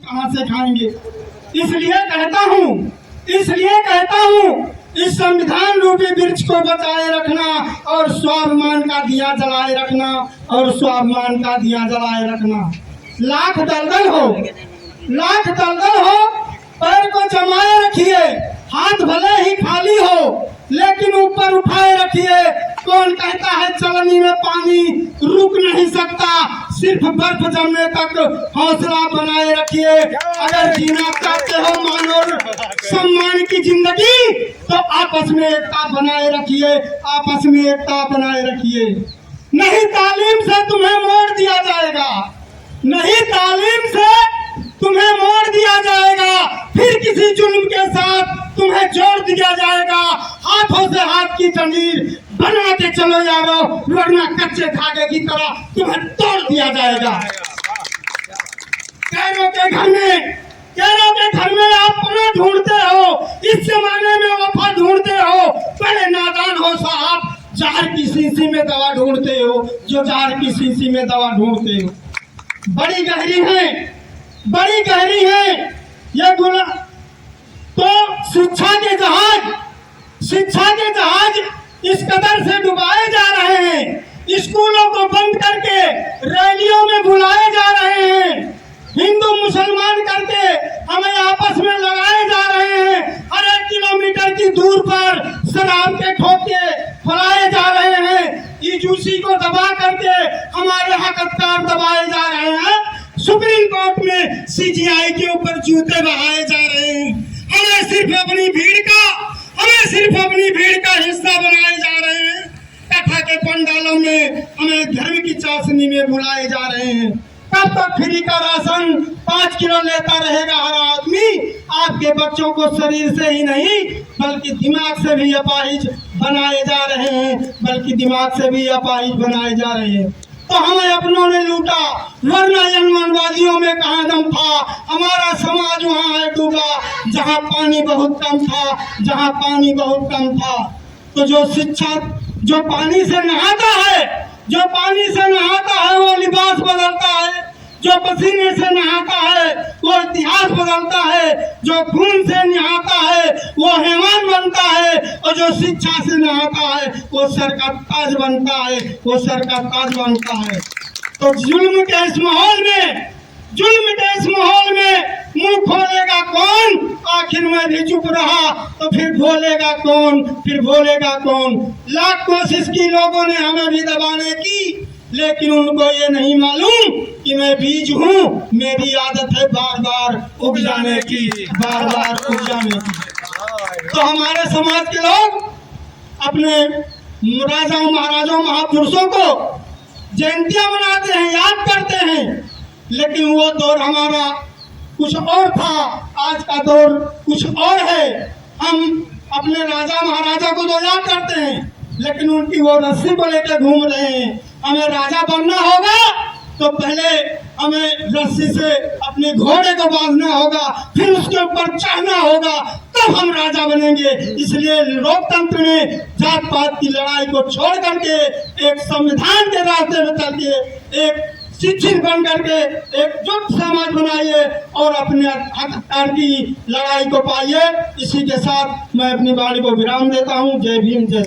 कहाँ से खाएंगे। इसलिए कहता हूँ इस संविधान रूपी वृक्ष को बचाए रखना और स्वाभिमान का दिया जलाए रखना और स्वाभिमान का दिया जलाए रखना। लाख दलदल हो पैर को जमाए रखिए, हाथ भले ही खाली हो लेकिन ऊपर उठाए रखिए। कौन कहता है चलनी में पानी रुक नहीं सकता, सिर्फ बर्फ जमने तक हौसला बनाए रखिए। अगर जीना चाहते हो मानव सम्मान की जिंदगी तो आपस में एकता बनाए रखिए, आपस में एकता बनाए रखिए। नहीं तालीम से तुम्हें मोड़ दिया जाएगा, नहीं तालीम से तुम्हें मोड़ दिया जाएगा, फिर किसी जुल्म के साथ तुम्हें जोड़ दिया जाएगा। हाथों से हाथ की जंजीर बना के चलो यारो, वरना कच्चे धागे की तरह तुम्हें तोड़ दिया जाएगा। कैरों के घर में आप पना ढूंढते हो, इस जमाने में वफा ढूंढते हो। बड़े नादान हो साहब, जहर की शीशी में दवा ढूंढते हो, जो जहर की शीशी में दवा ढूंढते हो। बड़ी गहरी है ये गुना। तो शिक्षा के जहाज इस कदर से डुबाए जा रहे हैं, स्कूलों को बंद करके रैलियों में बुलाए जा रहे हैं, हिंदू मुसलमान करके हमें आपस में लगाए जा रहे हैं। हर 1 किलोमीटर की दूर पर शराब के ठोके फैलाए जा रहे हैं, ईजूसी को दबा करके हमारे हक अधिकार दबाए जा रहे हैं। सुप्रीम कोर्ट में सीजीआई के ऊपर जूते बहाए जा रहे हैं। हमें सिर्फ अपनी भीड़ का हिस्सा बनाए जा रहे हैं। कथा के पंडालों में हमें धर्म की चाशनी में बुलाए जा रहे हैं। कब तक फ्री का राशन 5 किलो लेता रहेगा हर आदमी? आपके बच्चों को शरीर से ही नहीं बल्कि दिमाग से भी अपाहिज बनाए जा रहे हैं, तो हमें अपनों ने लूटा, वरना जनमनवादियों में कहाँ दम था। हमारा समाज वहाँ है डूबा जहाँ पानी बहुत कम था। तो जो शिक्षक जो पानी से नहाता है वो लिबास बदलता है, जो पसीने से नहाता है वो इतिहास बदलता है, जो खून से नहाता है वो हैवान बनता है, और जो शिक्षा से नहाता है वो सर का ताज बनता है। तो जुल्म के इस माहौल में मुंह खोलेगा कौन? आखिर मैं भी चुप रहा तो फिर बोलेगा कौन? लाख कोशिश की लोगों ने हमें भी दबाने की, लेकिन उनको ये नहीं मालूम कि मैं बीज हूँ, मेरी आदत है बार बार उग जाने की। तो हमारे समाज के लोग अपने राजाओं महाराजाओं महापुरुषों को जयंतियां मनाते हैं, याद करते हैं, लेकिन वो दौर हमारा कुछ और था, आज का दौर कुछ और है। हम अपने राजा महाराजा को तो याद करते हैं, लेकिन उनकी वो रस्सी को लेकर घूम रहे हैं। हमें राजा बनना होगा तो पहले हमें रस्सी से अपने घोड़े को बांधना होगा, फिर उसके ऊपर चढ़ना होगा, तब हम राजा बनेंगे। इसलिए लोकतंत्र में जात पात की लड़ाई को छोड़ करके एक संविधान के रास्ते में चल के एक शिक्षित बन करके एकजुट समाज बनाइए और अपने अधिकार की लड़ाई को पाइए। इसी के साथ मैं अपनी वाणी को विराम देता हूँ। जय भीम, जय